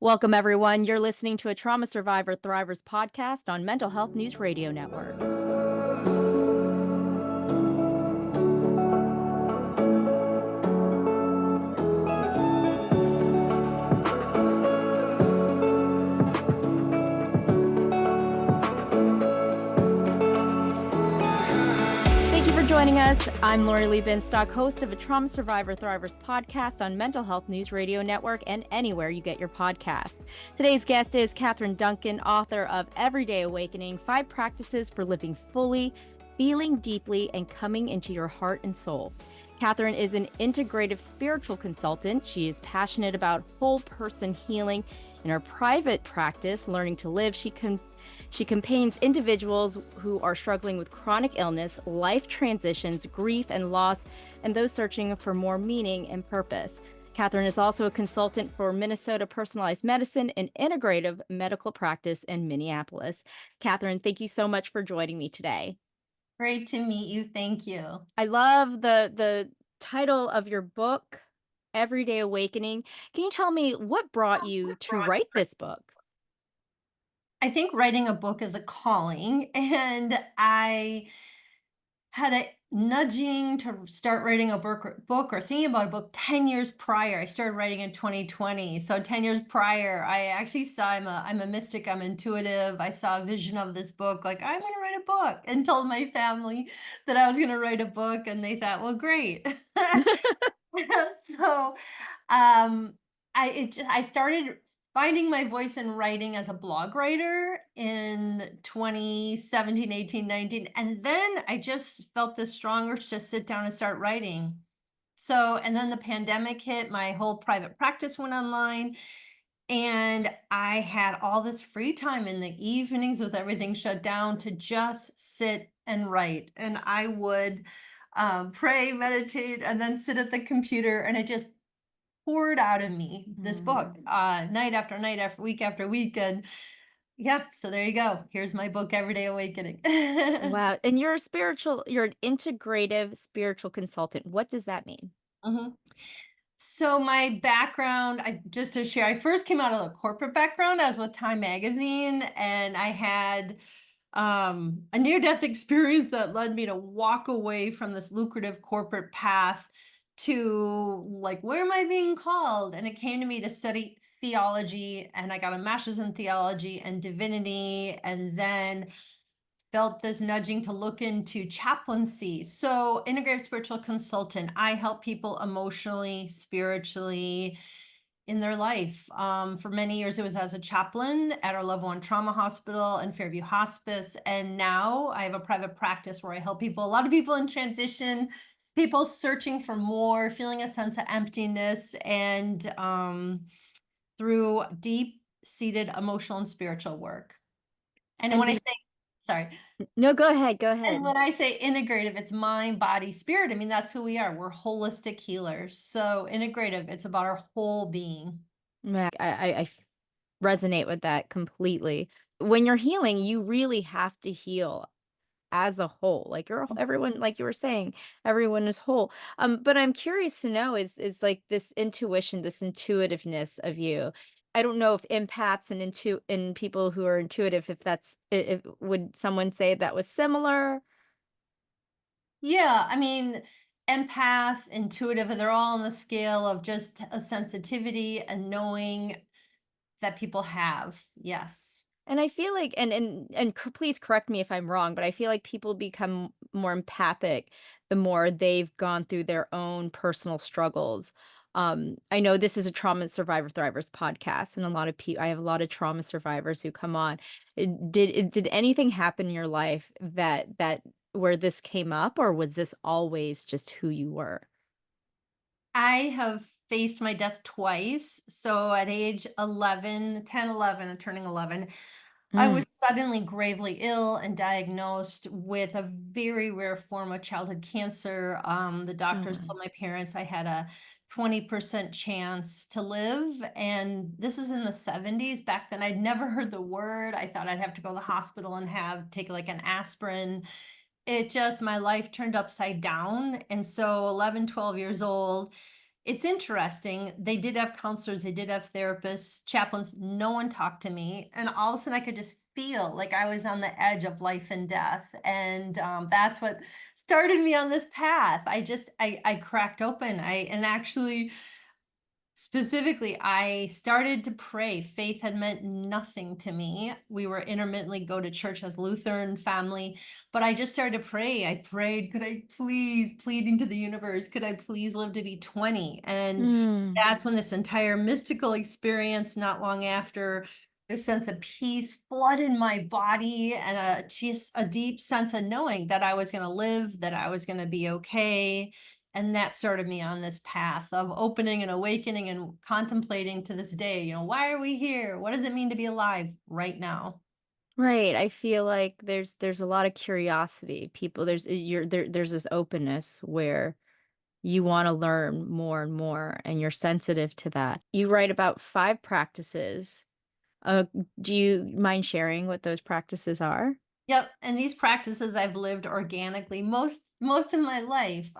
Welcome, everyone. You're listening to a Trauma Survivor Thrivers podcast on Mental Health News Radio Network. Thank you for joining us. I'm Lori Lee Binstock, host of a Trauma Survivor Thrivers podcast on Mental Health News Radio Network and anywhere you get your podcast. Today's guest is Catherine Duncan, author of Everyday Awakening: 5 Practices for Living Fully, Feeling Deeply, and Coming into Your Heart and Soul. Catherine is an integrative spiritual consultant. She is passionate about whole person healing. In her private practice, Learning to Live, she campaigns individuals who are struggling with chronic illness, life transitions, grief and loss, and those searching for more meaning and purpose. Catherine is also a consultant for Minnesota Personalized Medicine and integrative medical practice in Minneapolis. Catherine, thank you so much for joining me today. Great to meet you. Thank you. I love the title of your book, Everyday Awakening. Can you tell me what brought you to write this book? I think writing a book is a calling, and I had a nudging to start writing a book or thinking about a book 10 years prior. I started writing in 2020. So 10 years prior, I actually saw I'm a mystic, I'm intuitive. I saw a vision of this book, like I'm going to write a book, and told my family that I was going to write a book, and they thought, "Well, great." So, um, I started finding my voice in writing as a blog writer in 2017, 18, 19, and then I just felt this strong urge to sit down and start writing. So, and then the pandemic hit, my whole private practice went online, and I had all this free time in the evenings with everything shut down to just sit and write. And I would pray, meditate, and then sit at the computer, and it just poured out of me, this book, Mm. night after night, after week. And yeah, so there you go. Here's my book, Everyday Awakening. Wow, and you're an integrative spiritual consultant. What does that mean? Mhm. So my background, I just to share, I first came out of a corporate background. I was with Time Magazine, and I had a near-death experience that led me to walk away from this lucrative corporate path to, like, where am I being called? And it came to me to study theology, and I got a master's in theology and divinity, and then felt this nudging to look into chaplaincy. So, integrative spiritual consultant, I help people emotionally, spiritually in their life. For many years, it was as a chaplain at our level one trauma hospital and Fairview Hospice. And now I have a private practice where I help people, a lot of people in transition, people searching for more, feeling a sense of emptiness, and through deep seated emotional and spiritual work. And And when do I you say, sorry, No, go ahead, go and ahead. when I say integrative, it's mind, body, spirit. I mean, that's who we are. We're holistic healers. So integrative, it's about our whole being. Yeah, I resonate with that completely. When you're healing, you really have to heal as a whole. Like everyone, like you were saying, everyone is whole. But I'm curious to know is like this intuition, this intuitiveness of you. I don't know if empaths and people who are intuitive, if that's if would someone say that was similar? Yeah, I mean, empath, intuitive, they're all on the scale of just a sensitivity and knowing that people have. Yes. And I feel like please correct me if I'm wrong, but I feel like people become more empathic the more they've gone through their own personal struggles. I know this is a trauma survivor thrivers podcast, and a lot of people. I have a lot of trauma survivors who come on. Did anything happen in your life that where this came up, or was this always just who you were? I have faced my death twice. So at age 11, 10, 11, and turning 11, I Mm, was suddenly gravely ill and diagnosed with a very rare form of childhood cancer. The doctors mm. told my parents I had a 20% chance to live. And this is in the 70s. Back then, I'd never heard the word. I thought I'd have to go to the hospital and take like an aspirin. It just, my life turned upside down. And so 11, 12 years old, It's interesting. They did have counselors, they did have therapists, chaplains. No one talked to me. And all of a sudden, I could just feel like I was on the edge of life and death. And that's what started me on this path. I cracked open. And actually, specifically, I started to pray. Faith had meant nothing to me. We were intermittently go to church as Lutheran family, but I just started to pray. I prayed, could I please, pleading to the universe, could I please live to be 20? And Mm. that's when this entire mystical experience, not long after, a sense of peace flooded my body and just a deep sense of knowing that I was going to live, that I was going to be okay. And that started me on this path of opening and awakening and contemplating to this day, why are we here? What does it mean to be alive right now? Right. I feel like there's a lot of curiosity. People there's this openness where you want to learn more and more and you're sensitive to that. You write about 5 practices. Uh do you mind sharing what those practices are? Yep, and these practices I've lived organically most of my life.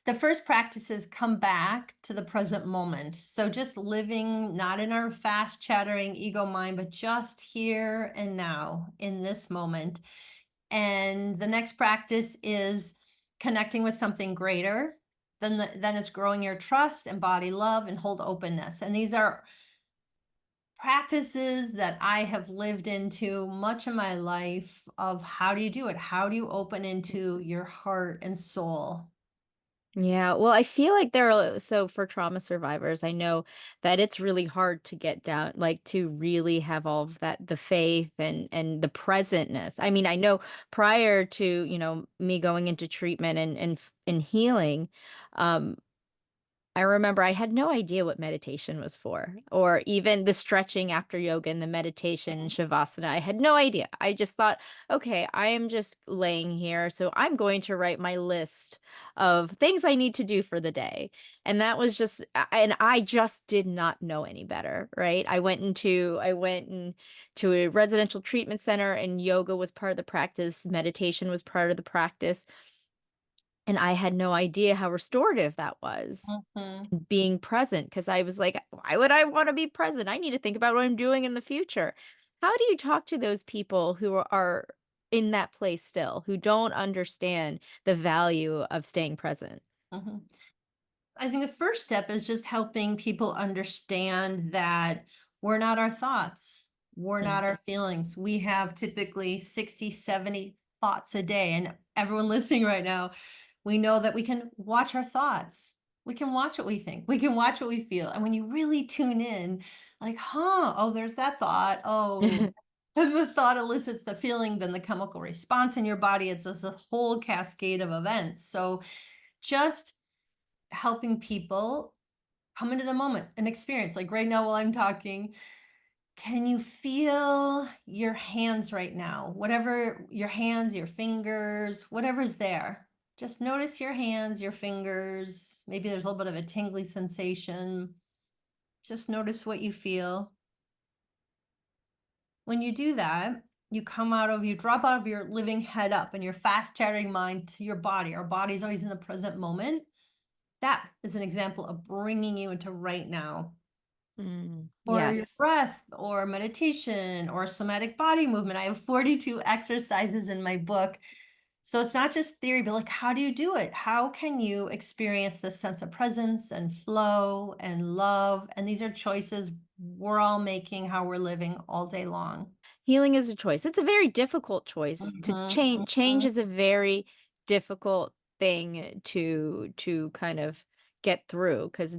The first practices come back to the present moment. So just living not in our fast chattering ego mind, but just here and now in this moment. And the next practice is connecting with something greater. Then it's growing your trust, embody love, and hold openness. And these are practices that I have lived into much of my life of how do you do it? How do you open into your heart and soul? Yeah, well, I feel like there are so for trauma survivors, I know that it's really hard to get down, like to really have all of that, the faith and the presentness. I mean, I know prior to, me going into treatment and healing, um, I remember I had no idea what meditation was for, or even the stretching after yoga and the meditation and shavasana. I had no idea. I just thought, okay, I am just laying here. So I'm going to write my list of things I need to do for the day. And that was just, and I just did not know any better, right? I went into a residential treatment center and yoga was part of the practice, meditation was part of the practice. And I had no idea how restorative that was Mhm, being present because I was like, why would I want to be present? I need to think about what I'm doing in the future. How do you talk to those people who are in that place still, who don't understand the value of staying present? mhm. I think the first step is just helping people understand that we're not our thoughts. We're Mm. not our feelings. We have typically 60, 70 thoughts a day. And everyone listening right now, we know that we can watch our thoughts. We can watch what we think. We can watch what we feel. And when you really tune in, like, oh, there's that thought. Oh, and the thought elicits the feeling, then the chemical response in your body. It's just a whole cascade of events. So just helping people come into the moment and experience. Like right now, while I'm talking, can you feel your hands right now? Whatever your hands, your fingers, whatever's there. Just notice your hands, your fingers. Maybe there's a little bit of a tingly sensation. Just notice what you feel. When you do that, you drop out of your living head up and your fast chattering mind to your body. Our body's always in the present moment. That is an example of bringing you into right now. Mm, Or your yes. breath or meditation or somatic body movement. I have 42 exercises in my book. So it's not just theory, but like, how do you do it? How can you experience this sense of presence and flow and love? And these are choices we're all making how we're living all day long. Healing is a choice. It's a very difficult choice to Mhm, change. Change mhm, is a very difficult thing to kind of get through because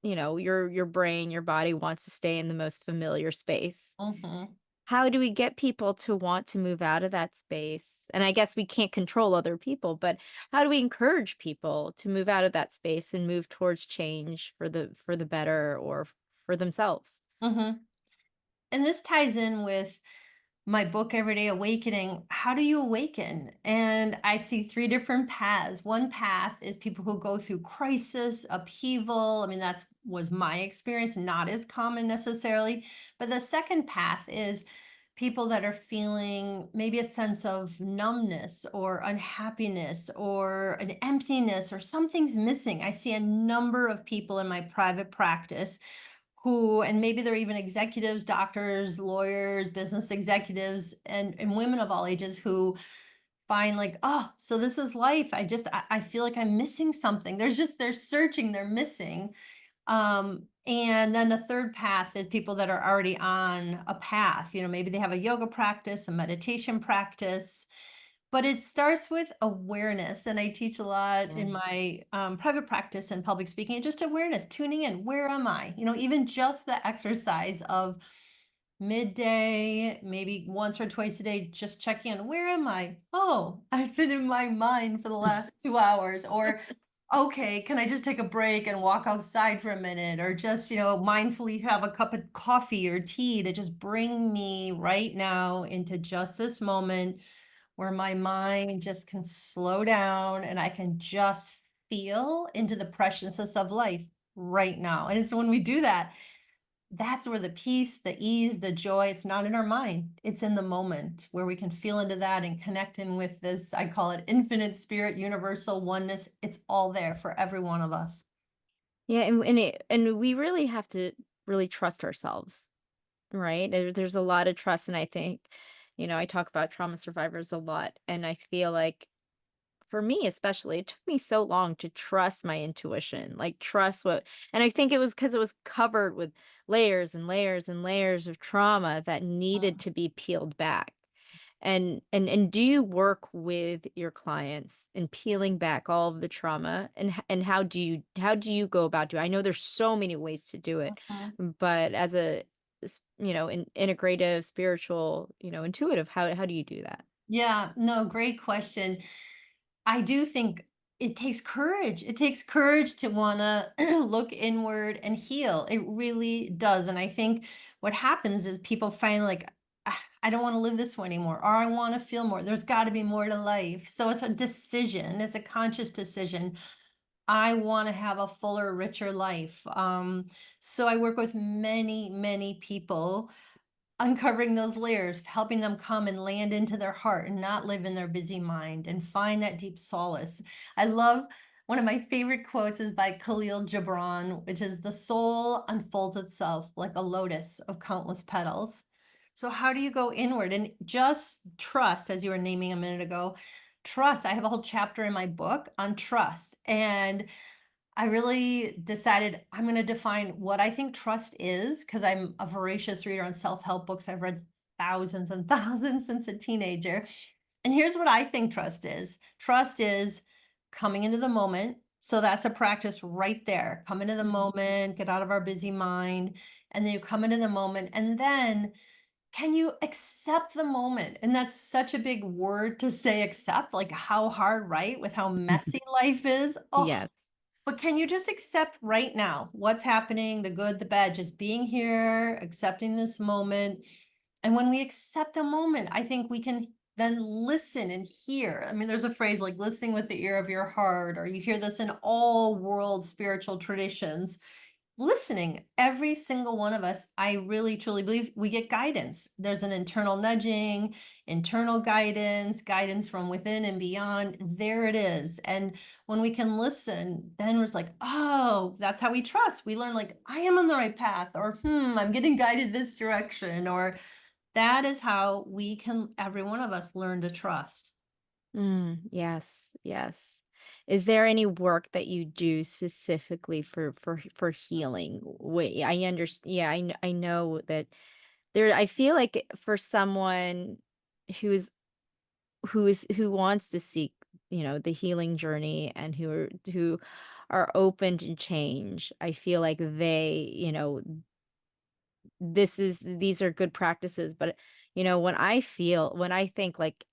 your brain, your body wants to stay in the most familiar space. mhm, How do we get people to want to move out of that space? And I guess we can't control other people, but how do we encourage people to move out of that space and move towards change for the better or for themselves? mhm. And this ties in with my book, Everyday Awakening. How do you awaken? And I see three different paths. One path is people who go through crisis, upheaval. I mean, that's was my experience, not as common necessarily. But the second path is people that are feeling maybe a sense of numbness or unhappiness or an emptiness or something's missing. I see a number of people in my private practice who, and maybe they're even executives, doctors, lawyers, business executives, and women of all ages who find like, oh, so this is life. I feel like I'm missing something. They're searching, they're missing. And then the third path is people that are already on a path. Maybe they have a yoga practice, a meditation practice, but it starts with awareness. And I teach a lot Yeah. in my private practice and public speaking, and just awareness, tuning in. Where am I? Even just the exercise of midday, maybe once or twice a day, just checking in. Where am I? Oh, I've been in my mind for the last 2 hours. Or, okay, can I just take a break and walk outside for a minute? Or just, mindfully have a cup of coffee or tea to just bring me right now into just this moment where my mind just can slow down and I can just feel into the preciousness of life right now. And it's when we do that, that's where the peace, the ease, the joy, it's not in our mind. It's in the moment where we can feel into that and connect in with this, I call it infinite spirit, universal oneness. It's all there for every one of us. Yeah, and we really have to really trust ourselves, right? There's a lot of trust, and I think, I talk about trauma survivors a lot, and I feel like for me especially, it took me so long to trust my intuition, like trust what, and I think it was because it was covered with layers and layers and layers of trauma that needed to be peeled back. And do you work with your clients in peeling back all of the trauma, and how do you go about doing? I know there's so many ways to do it, Mhm. but as a integrative, spiritual, intuitive, how do you do that? Yeah, no, great question. I do think it takes courage. It takes courage to want to look inward and heal. It really does. And I think what happens is people find like, "Ah, I don't want to live this way anymore, or I want to feel more. There's got to be more to life." So it's a decision, it's a conscious decision. I want to have a fuller, richer life. So I work with many, many people uncovering those layers, helping them come and land into their heart and not live in their busy mind and find that deep solace. I love one of my favorite quotes is by Khalil Gibran, which is the soul unfolds itself like a lotus of countless petals. So how do you go inward and just trust, as you were naming a minute ago? Trust. I have a whole chapter in my book on trust. And I really decided I'm going to define what I think trust is because I'm a voracious reader on self-help books. I've read thousands and thousands since a teenager. And here's what I think trust is. Trust is coming into the moment. So that's a practice right there. Come into the moment, get out of our busy mind, and then you come into the moment. And then can you accept the moment? And that's such a big word to say accept, like how hard, right? With how messy life is. Oh, Yes. but can you just accept right now what's happening, the good, the bad, just being here, accepting this moment? And when we accept the moment, I think we can then listen and hear. I mean, there's a phrase like listening with the ear of your heart, or you hear this in all world spiritual traditions. Listening, every single one of us, I really truly believe we get guidance. There's an internal nudging, internal guidance, guidance from within and beyond. There it is. And when we can listen, then it's like, oh, that's how we trust. We learn like, I am on the right path, or I'm getting guided this direction, or that is how we can, every one of us, learn to trust. Yes, yes. Is there any work that you do specifically for healing? Wait, I understand. Yeah, I know that there. I feel like for someone who's who wants to seek, the healing journey, and who are open to change, I feel like these are good practices. But when I think like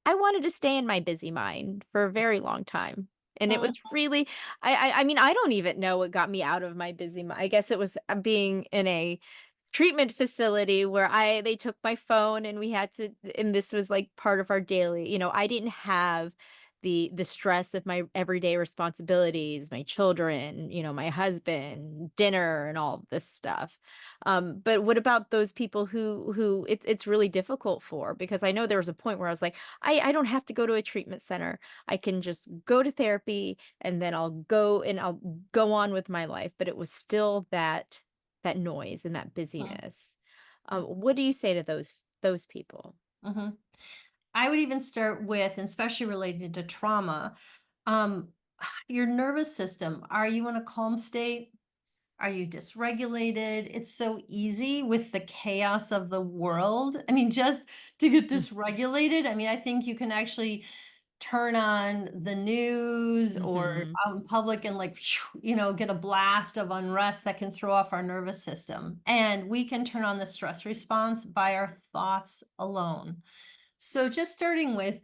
I wanted to stay in my busy mind for a very long time. And it Mm, was really I mean, I don't even know what got me out of my busy mind. I guess it was, being in a treatment facility where I they took my phone, and we had to, and this was like part of our daily, I didn't have the stress of my everyday responsibilities, my children, my husband, dinner, and all of this stuff. But what about those people who it's really difficult for? Because I know there was a point where I was like, I don't have to go to a treatment center. I can just go to therapy and then I'll go on with my life. But it was still that noise and that busyness. What do you say to those people? Mm-hmm. I would even start with, and especially related to trauma, um, your nervous system. Are you in a calm state? Are you dysregulated? It's so easy with the chaos of the world. I mean, just to get dysregulated, I mean, I think you can actually turn on the news or Mm-hmm. out in public and like, get a blast of unrest that can throw off our nervous system. And we can turn on the stress response by our thoughts alone. So just starting with,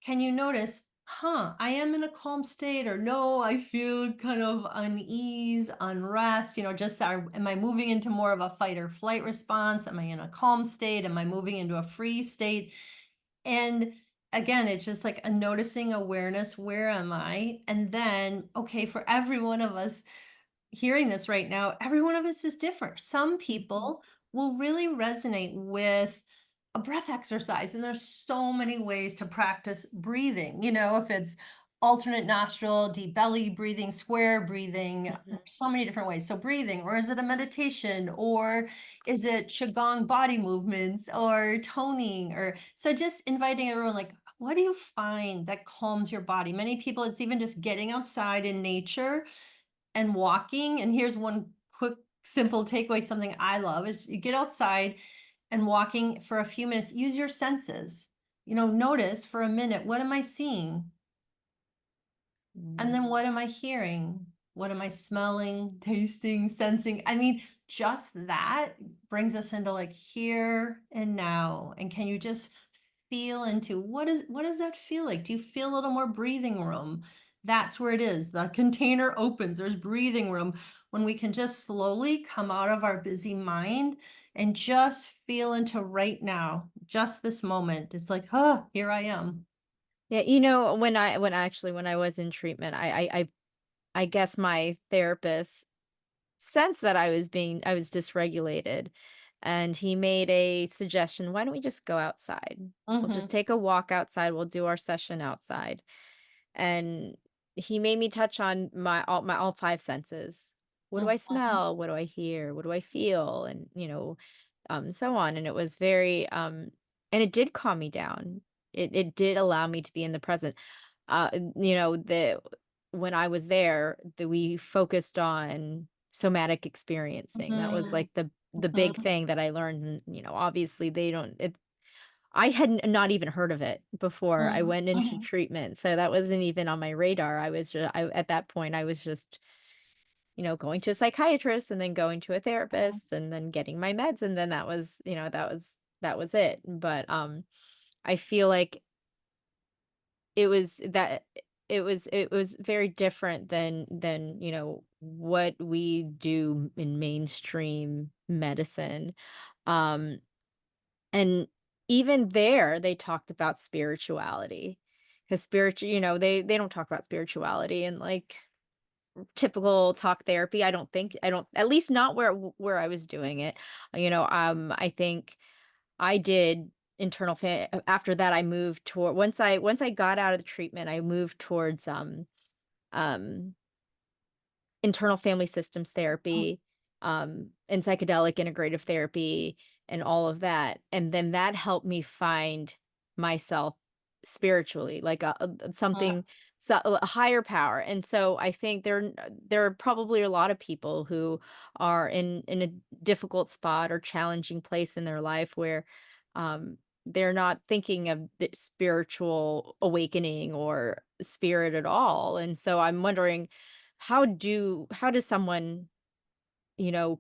can you notice, I am in a calm state, or no, I feel kind of unease, unrest, just am I moving into more of a fight or flight response? Am I in a calm state? Am I moving into a free state? And again, it's just like a noticing awareness. Where am I? And then, okay, for every one of us, hearing this right now, every one of us is different. Some Mhm. people will really resonate with a breath exercise, and there's so many ways to practice breathing. If it's alternate nostril, deep belly breathing, square breathing, Mhm. so many different ways. So breathing, or is it a meditation, or is it qigong body movements, or toning, or so just inviting everyone like, what do you find that calms your body? Many people, it's even just getting outside in nature and walking. And here's one quick, simple takeaway. Something I love is you get outside and walking for a few minutes, use your senses. Notice for a minute, what am I seeing? And Mm. then what am I hearing? What am I smelling, tasting, sensing? I mean, just that brings us into like here and now. And can you just feel into what does that feel like? Do you feel a little more breathing room? That's where it is. The container opens, there's breathing room when we can just slowly come out of our busy mind and just feel into right now, just this moment. It's like, here I am. Yeah, when I was in treatment, I guess my therapist sensed that I was dysregulated, and he made a suggestion, "Why don't we just go outside? We'll just Mm-hmm. take a walk outside, we'll do our session outside." And he made me touch on my all 5 senses. What do I Mm-hmm. smell? What do I hear? What do I feel? And, so on, and it was very, and it did calm me down. It did allow me to be in the present. The when I was there, we focused on somatic experiencing. That was, like, the big Mm-hmm. thing that I learned, and, obviously, they don't it I had not even heard of it before I went into Mm-hmm. treatment, so that wasn't even on my radar. At that point, I was just, going to a psychiatrist and then going to a therapist and then getting my meds, and then that was it. But, I feel like it was that it was very different than, what we do in mainstream medicine. Um And even there, they talked about spirituality, 'cause they don't talk about spirituality in, like, typical talk therapy. I don't, at least not where I was doing it. I think I did after that, I moved toward once I got out of the treatment, I moved towards, um internal family systems therapy, and psychedelic integrative therapy and all of that, and then that helped me find myself spiritually, like something, a higher power. And so I think there are probably a lot of people who are in a difficult spot or challenging place in their life where, um, they're not thinking of the spiritual awakening or spirit at all, and so I'm wondering, how does someone,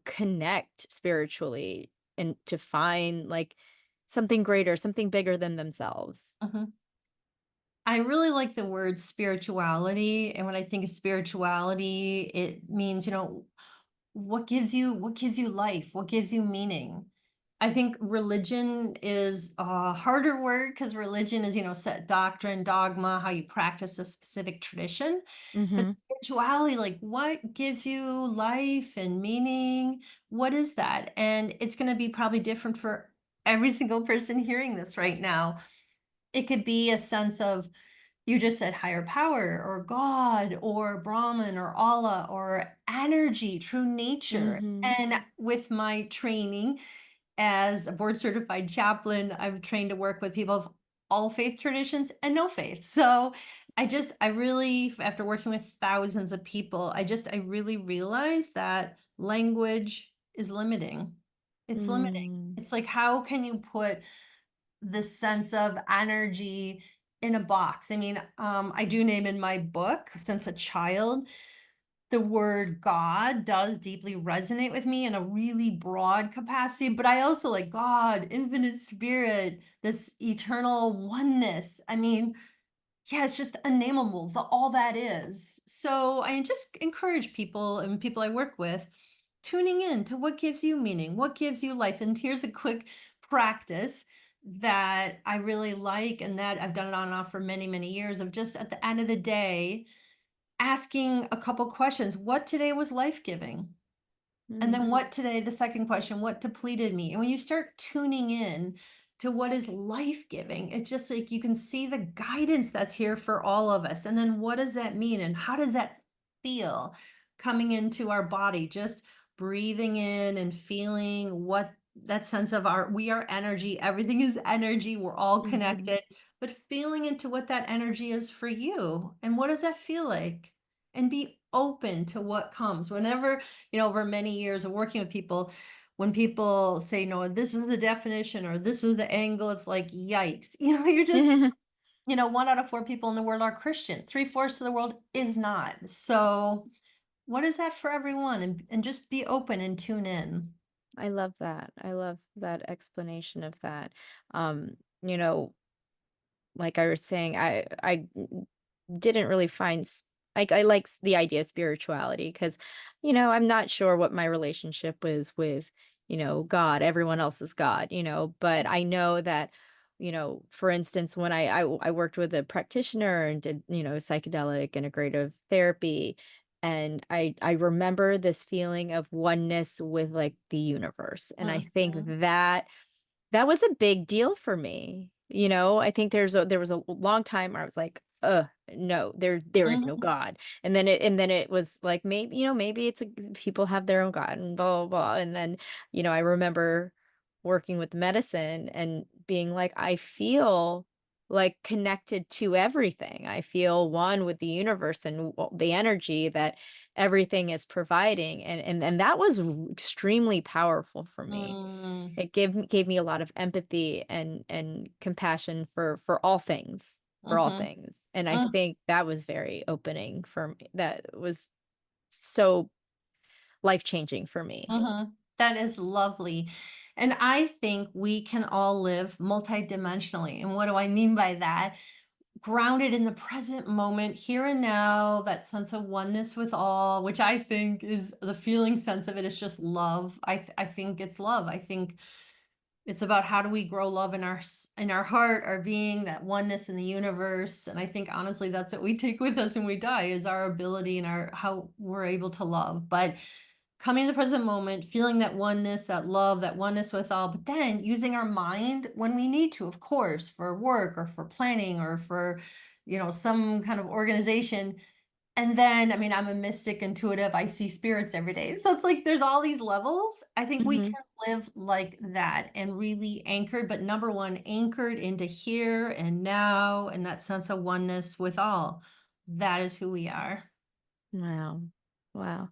connect spiritually and to find, like, something greater, something bigger than themselves? Mm-hmm. I really like the word spirituality. And when I think of spirituality, it means, what gives you life? What gives you meaning? I think religion is a harder word because religion is, set doctrine, dogma, how you practice a specific tradition. But Mhm. spirituality, like what gives you life and meaning? What is that? And it's going to be probably different for every single person hearing this right now. It could be a sense of, you just said higher power or God or Brahman or Allah or energy, true nature. Mhm. And with my training, as a board certified chaplain, I'm trained to work with people of all faith traditions and no faith. So I really, after working with thousands of people, I really realized that language is limiting. It's limiting. Mm. It's like, how can you put this sense of energy in a box? I mean, I do name in my book, since a child, the word God does deeply resonate with me in a really broad capacity, but I also like God, infinite spirit, this eternal oneness. I mean, yeah, it's just unnameable, all that is. So I just encourage people and people I work with tuning in to what gives you meaning, what gives you life. And here's a quick practice that I really like, and that I've done it on and off for many, many years, of just at the end of the day, asking a couple questions. What today was life-giving? And Mm. then what today, the second question, what depleted me? And when you start tuning in to what is life-giving, it's just like you can see the guidance that's here for all of us. And then what does that mean? And how does that feel coming into our body? Just breathing in and feeling what that sense of we are energy, everything is energy, we're all Mhm. connected, but feeling into what that energy is for you. And what does that feel like? And be open to what comes. Whenever, over many years of working with people, when people say, no, this is the definition or this is the angle, it's like, yikes. You're just, one out of four people in the world are Christian. Three-fourths of the world is not. So what is that for everyone? And just be open and tune in. I love that. I love that explanation of that. You know, like I was saying, didn't really find like I like the idea of spirituality because, I'm not sure what my relationship was with, God. Everyone else is God, but I know that, for instance, when I worked with a practitioner and did, psychedelic integrative therapy. And I remember this feeling of oneness with like the universe. And I think Mhm, that was a big deal for me. I think there was a long time where I was like, no, there is no mhm, God." And then it was like, maybe it's people have their own God and blah, blah, blah. And then, I remember working with medicine and being like, I feel like connected to everything. I feel one with the universe and the energy that everything is providing. And that was extremely powerful for me. mm, It gave me a lot of empathy and compassion for all mhm, things, and I mm, think that was very opening for me. That was so life-changing for me. mhm. That is lovely. And I think we can all live multidimensionally. And what do I mean by that? Grounded in the present moment, here and now, that sense of oneness with all, which I think is the feeling sense of it is just love. I think it's love. I think it's about how do we grow love in in our heart, our being, that oneness in the universe. And I think honestly, that's what we take with us when we die, is our ability and our how we're able to love. But coming to the present moment, feeling that oneness, that love, that oneness with all, but then using our mind when we need to, of course, for work or for planning or for, some kind of organization. And then, I mean, I'm a mystic intuitive. I see spirits every day. So it's like there's all these levels. I think we Mhm. can live like that and really anchored, but number one, anchored into here and now and that sense of oneness with all. That is who we are. Wow. Wow.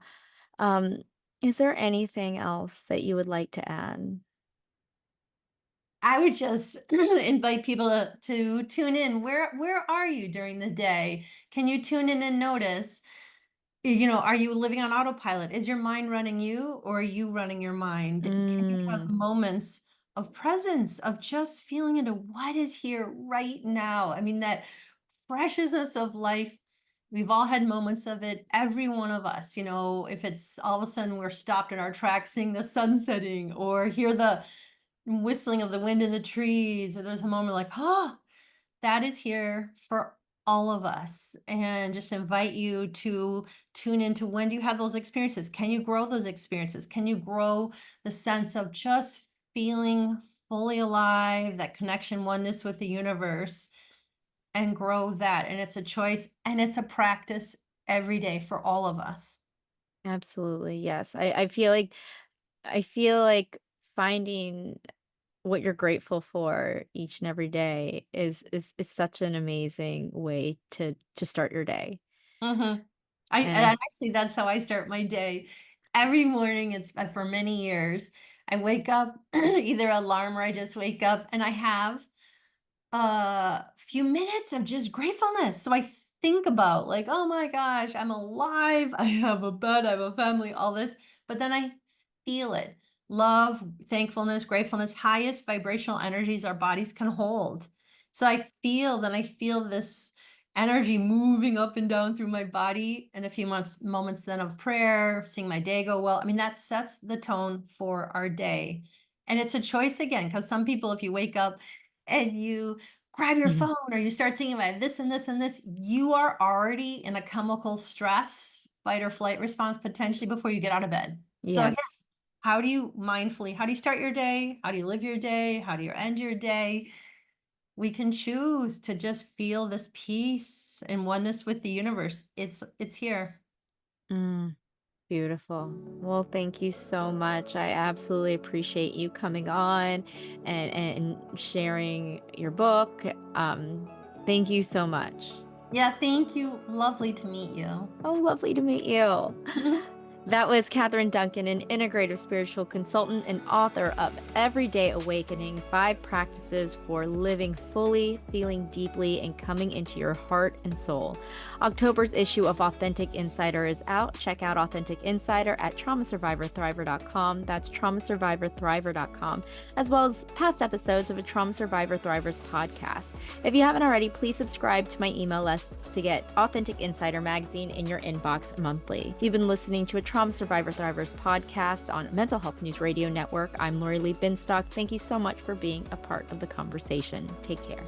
Um, is there anything else that you would like to add? I would just invite people to tune in. Where are you during the day? Can you tune in and notice? Are you living on autopilot? Is your mind running you or are you running your mind? Can you have Mm. moments of presence, of just feeling into what is here right now? I mean, that preciousness of life. We've all had moments of it, every one of us, if it's all of a sudden we're stopped in our tracks seeing the sun setting or hear the whistling of the wind in the trees, or there's a moment like, oh, that is here for all of us. And just invite you to tune into, when do you have those experiences? Can you grow those experiences? Can you grow the sense of just feeling fully alive, that connection, oneness with the universe, and grow that? And it's a choice and it's a practice every day for all of us. Absolutely. Yes. I feel like finding what you're grateful for each and every day is such an amazing way to start your day. Mhm. And And I actually, that's how I start my day. Every morning, it's for many years. I wake up, either alarm or I just wake up, and I have a few minutes of just gratefulness. So I think about, like, oh my gosh, I'm alive. I have a bed, I have a family, all this. But then I feel it. Love, thankfulness, gratefulness, highest vibrational energies our bodies can hold. So I feel this energy moving up and down through my body, and a few moments then of prayer, seeing my day go well. I mean, that sets the tone for our day. And it's a choice again, because some people, if you wake up and you grab your Mhm. phone or you start thinking about this and this and this, you are already in a chemical stress, fight or flight response potentially before you get out of bed. So again, Yes. how do you start your day? How do you live your day? How do you end your day? We can choose to just feel this peace and oneness with the universe. It's here. Mm, beautiful. Well, thank you so much. I absolutely appreciate you coming on and sharing your book. Thank you so much. Yeah, thank you. Lovely to meet you. Oh, lovely to meet you. That was Catherine Duncan, an integrative spiritual consultant and author of Everyday Awakening: 5 Practices for Living Fully, Feeling Deeply, and Coming into Your Heart and Soul. October's issue of Authentic Insider is out. Check out Authentic Insider at traumasurvivorthriver.com. That's traumasurvivorthriver.com, as well as past episodes of a Trauma Survivor Thrivers podcast. If you haven't already, please subscribe to my email list to get Authentic Insider magazine in your inbox monthly. You've been listening to a Trauma Survivor Thrivers podcast on Mental Health News Radio Network. I'm Lori Lee Binstock. Thank you so much for being a part of the conversation. Take care.